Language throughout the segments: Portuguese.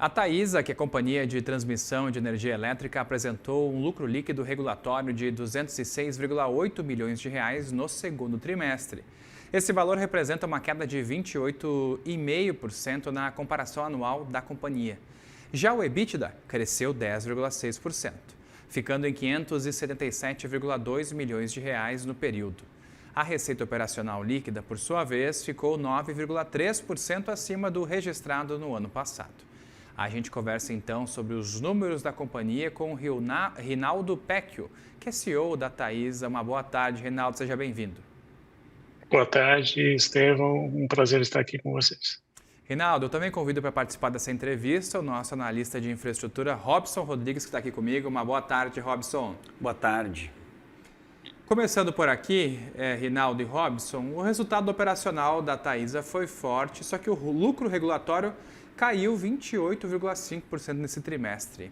A Taesa, que é a companhia de transmissão de energia elétrica, apresentou um lucro líquido regulatório de 206,8 milhões de reais no segundo trimestre. Esse valor representa uma queda de 28,5% na comparação anual da companhia. Já o EBITDA cresceu 10,6%, ficando em 577,2 milhões de reais no período. A receita operacional líquida, por sua vez, ficou 9,3% acima do registrado no ano passado. A gente conversa então sobre os números da companhia com o Rinaldo Pecchio, que é CEO da Taesa. Uma boa tarde, Rinaldo, seja bem-vindo. Boa tarde, Estevão. Um prazer estar aqui com vocês. Rinaldo, eu também convido para participar dessa entrevista o nosso analista de infraestrutura, Robson Rodrigues, que está aqui comigo. Uma boa tarde, Robson. Boa tarde. Começando por aqui, Rinaldo e Robson, o resultado operacional da Taesa foi forte, só que o lucro regulatório caiu 28,5% nesse trimestre.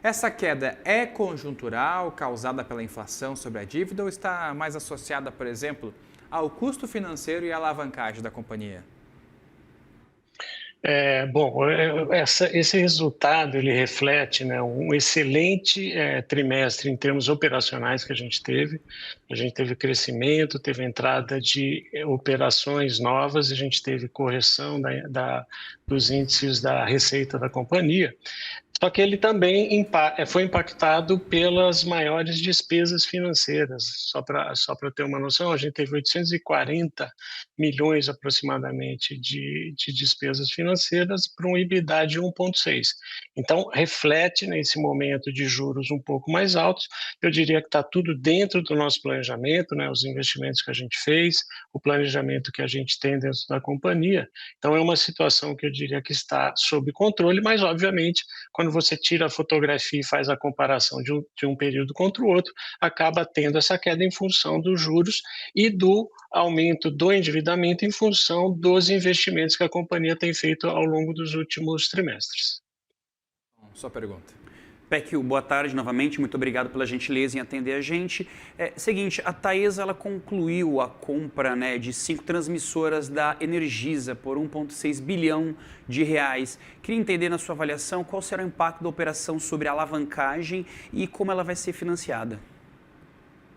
Essa queda é conjuntural, causada pela inflação sobre a dívida, ou está mais associada, por exemplo, ao custo financeiro e à alavancagem da companhia? Esse resultado ele reflete, né, um excelente trimestre em termos operacionais que a gente teve. A gente teve crescimento, teve entrada de operações novas, a gente teve correção dos índices da receita da companhia. Só que ele também foi impactado pelas maiores despesas financeiras. Só para ter uma noção, a gente teve 840 milhões aproximadamente de despesas financeiras para um EBITDA de 1,6. Então, reflete nesse momento de juros um pouco mais altos. Eu diria que está tudo dentro do nosso planejamento, né? Os investimentos que a gente fez, o planejamento que a gente tem dentro da companhia. Então, é uma situação que eu diria que está sob controle, mas, obviamente, quando você tira a fotografia e faz a comparação de um período contra o outro, acaba tendo essa queda em função dos juros e do aumento do endividamento em função dos investimentos que a companhia tem feito ao longo dos últimos trimestres. Sua pergunta. Pecchio, boa tarde novamente, muito obrigado pela gentileza em atender a gente. Seguinte, a Taesa ela concluiu a compra, né, de 5 transmissoras da Energisa por 1,6 bilhão de reais. Queria entender na sua avaliação qual será o impacto da operação sobre a alavancagem e como ela vai ser financiada.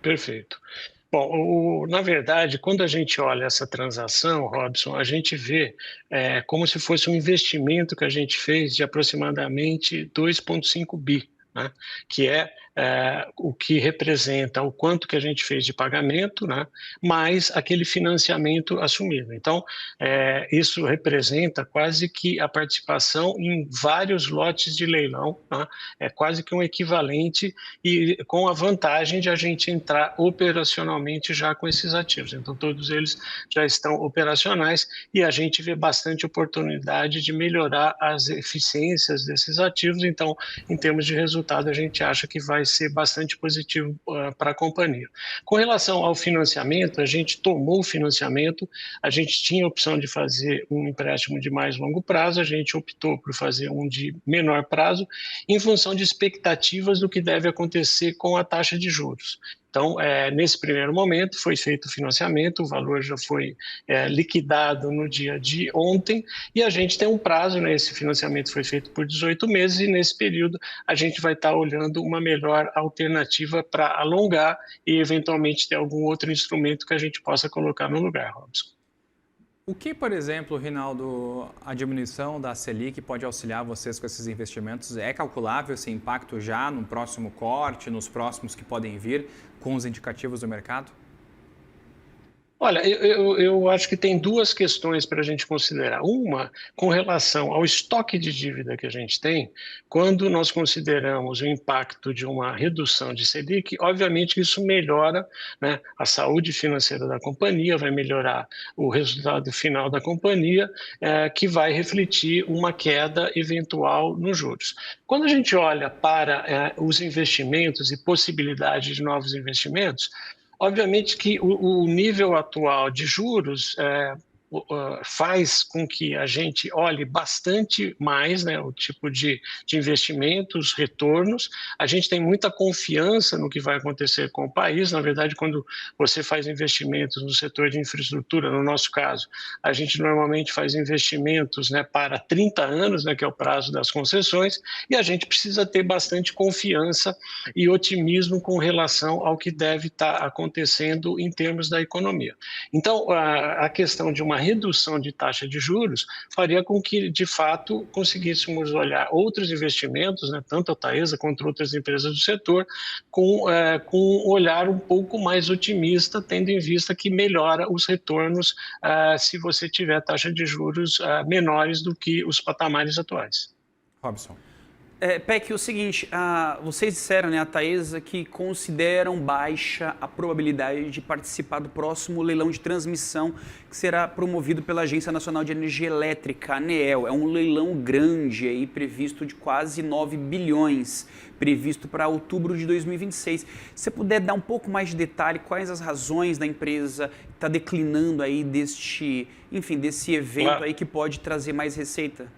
Perfeito. Bom, na verdade, quando a gente olha essa transação, Robson, a gente vê como se fosse um investimento que a gente fez de aproximadamente 2,5 bi, né? Que é o que representa o quanto que a gente fez de pagamento, né? Mais aquele financiamento assumido. Então, isso representa quase que a participação em vários lotes de leilão, né? É quase que um equivalente e com a vantagem de a gente entrar operacionalmente já com esses ativos. Então, todos eles já estão operacionais e a gente vê bastante oportunidade de melhorar as eficiências desses ativos. Então, em termos de resultado, a gente acha que vai ser bastante positivo para a companhia. Com relação ao financiamento, a gente tomou o financiamento, a gente tinha a opção de fazer um empréstimo de mais longo prazo, a gente optou por fazer um de menor prazo, em função de expectativas do que deve acontecer com a taxa de juros. Então, nesse primeiro momento, foi feito o financiamento, o valor já foi liquidado no dia de ontem, e a gente tem um prazo, né? Esse financiamento foi feito por 18 meses, e nesse período a gente vai estar olhando uma melhor alternativa para alongar e, eventualmente, ter algum outro instrumento que a gente possa colocar no lugar, Robson. O que, por exemplo, Rinaldo, a diminuição da Selic pode auxiliar vocês com esses investimentos? É calculável esse impacto já no próximo corte, nos próximos que podem vir, com os indicativos do mercado? Olha, eu acho que tem duas questões para a gente considerar. Uma, com relação ao estoque de dívida que a gente tem, quando nós consideramos o impacto de uma redução de Selic, obviamente isso melhora, né, a saúde financeira da companhia, vai melhorar o resultado final da companhia, que vai refletir uma queda eventual nos juros. Quando a gente olha para os investimentos e possibilidade de novos investimentos, obviamente que o nível atual de juros, faz com que a gente olhe bastante mais, né, o tipo de investimentos, retornos. A gente tem muita confiança no que vai acontecer com o país. Na verdade, quando você faz investimentos no setor de infraestrutura, no nosso caso, a gente normalmente faz investimentos, né, para 30 anos, né, que é o prazo das concessões, e a gente precisa ter bastante confiança e otimismo com relação ao que deve estar acontecendo em termos da economia. Então, a questão de uma redução de taxa de juros faria com que, de fato, conseguíssemos olhar outros investimentos, né, tanto a Taesa quanto outras empresas do setor, com um olhar um pouco mais otimista, tendo em vista que melhora os retornos se você tiver taxa de juros menores do que os patamares atuais. Robson. Peck, o seguinte, vocês disseram, né, a Taesa, que consideram baixa a probabilidade de participar do próximo leilão de transmissão que será promovido pela Agência Nacional de Energia Elétrica, a ANEEL. É um leilão grande aí, previsto de quase 9 bilhões, previsto para outubro de 2026. Se você puder dar um pouco mais de detalhe, quais as razões da empresa está declinando aí desse evento aí que pode trazer mais receita?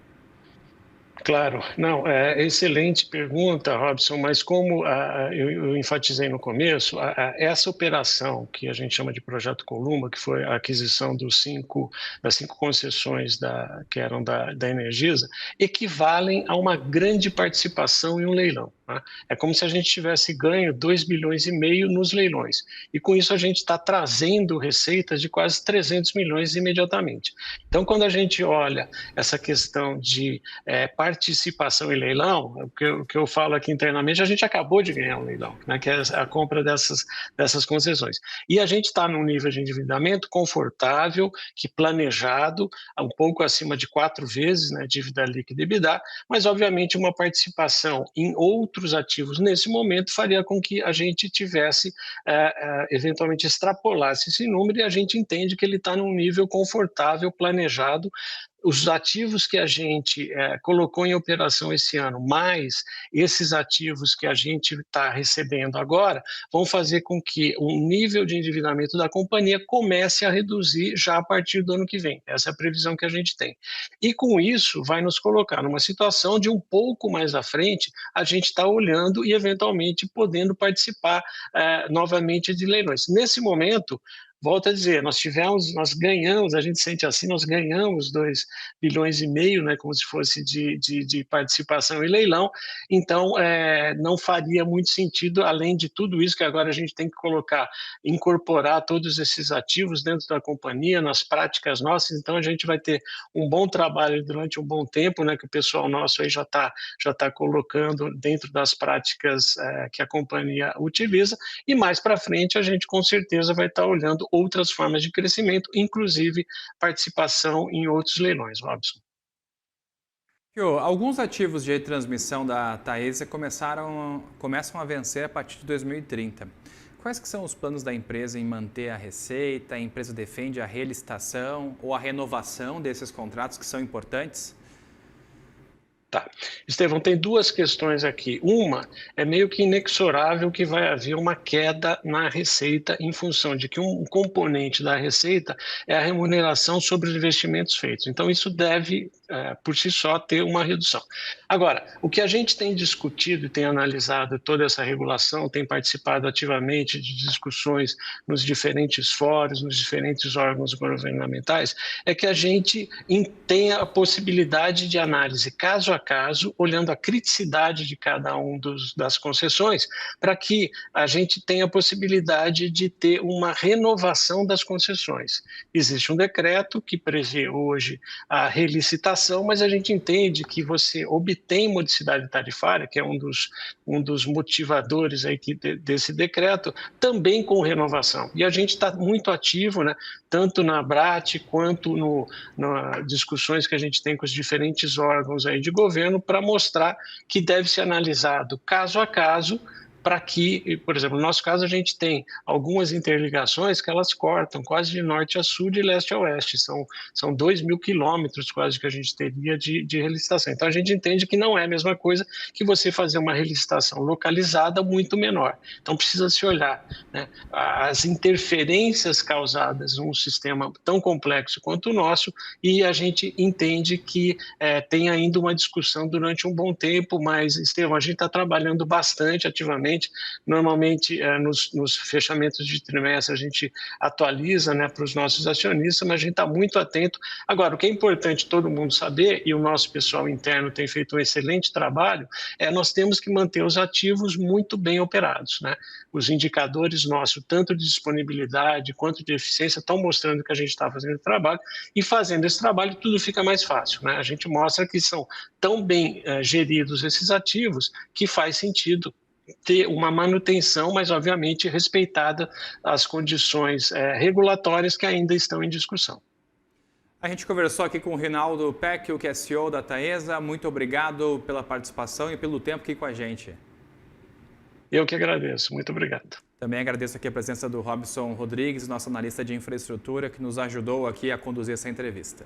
Claro, não, excelente pergunta, Robson, mas como eu enfatizei no começo, essa operação que a gente chama de Projeto Columba, que foi a aquisição das cinco concessões que eram da Energisa, equivalem a uma grande participação em um leilão. Né? É como se a gente tivesse ganho 2,5 bilhões nos leilões, e com isso a gente está trazendo receitas de quase 300 milhões imediatamente. Então, quando a gente olha essa questão de participação em leilão, o que eu falo aqui internamente, a gente acabou de ganhar um leilão, né, que é a compra dessas concessões. E a gente está num nível de endividamento confortável, que planejado, um pouco acima de 4 vezes, né, dívida líquida e EBITDA, mas obviamente uma participação em outros ativos nesse momento faria com que a gente tivesse, eventualmente extrapolasse esse número, e a gente entende que ele está num nível confortável, planejado. Os ativos que a gente colocou em operação esse ano, mais esses ativos que a gente está recebendo agora, vão fazer com que o nível de endividamento da companhia comece a reduzir já a partir do ano que vem. Essa é a previsão que a gente tem. E com isso, vai nos colocar numa situação de um pouco mais à frente, a gente está olhando e eventualmente podendo participar novamente de leilões. Nesse momento, volto a dizer, nós ganhamos, a gente sente assim, nós ganhamos 2,5 bilhões, né, como se fosse de participação em leilão, então não faria muito sentido, além de tudo isso que agora a gente tem que incorporar todos esses ativos dentro da companhia, nas práticas nossas, então a gente vai ter um bom trabalho durante um bom tempo, né, que o pessoal nosso aí já tá colocando dentro das práticas que a companhia utiliza, e mais para frente a gente com certeza vai estar olhando outras formas de crescimento, inclusive participação em outros leilões, Robson. Alguns ativos de transmissão da Taesa começam a vencer a partir de 2030. Quais que são os planos da empresa em manter a receita? A empresa defende a relicitação ou a renovação desses contratos que são importantes? Tá. Estevão, tem duas questões aqui. Uma, é meio que inexorável que vai haver uma queda na receita em função de que um componente da receita é a remuneração sobre os investimentos feitos. Então, isso deve, por si só, ter uma redução. Agora, o que a gente tem discutido e tem analisado toda essa regulação, tem participado ativamente de discussões nos diferentes fóruns, nos diferentes órgãos governamentais, é que a gente tenha a possibilidade de análise caso a caso, olhando a criticidade de cada um das concessões, para que a gente tenha a possibilidade de ter uma renovação das concessões. Existe um decreto que prevê hoje a relicitação, mas a gente entende que você obtém modicidade tarifária, que é um dos motivadores aí desse decreto, também com renovação. E a gente está muito ativo, né, tanto na ABRAT quanto nas discussões que a gente tem com os diferentes órgãos aí de governo, para mostrar que deve ser analisado caso a caso, para que, por exemplo, no nosso caso, a gente tem algumas interligações que elas cortam quase de norte a sul, de leste a oeste. São 2.000 quilômetros quase que a gente teria de relicitação. Então, a gente entende que não é a mesma coisa que você fazer uma relicitação localizada muito menor. Então, precisa se olhar, né, as interferências causadas num sistema tão complexo quanto o nosso, e a gente entende que tem ainda uma discussão durante um bom tempo, mas, Estevão, a gente está trabalhando bastante ativamente. Normalmente, nos fechamentos de trimestre, a gente atualiza, né, para os nossos acionistas, mas a gente está muito atento. Agora, o que é importante todo mundo saber, e o nosso pessoal interno tem feito um excelente trabalho, nós temos que manter os ativos muito bem operados, né? Os indicadores nossos, tanto de disponibilidade quanto de eficiência, estão mostrando que a gente está fazendo o trabalho, e fazendo esse trabalho tudo fica mais fácil, né? A gente mostra que são tão bem geridos esses ativos que faz sentido ter uma manutenção, mas obviamente respeitada as condições regulatórias que ainda estão em discussão. A gente conversou aqui com o Rinaldo Pecchio, que é CEO da Taesa. Muito obrigado pela participação e pelo tempo aqui com a gente. Eu que agradeço. Muito obrigado. Também agradeço aqui a presença do Robson Rodrigues, nosso analista de infraestrutura, que nos ajudou aqui a conduzir essa entrevista.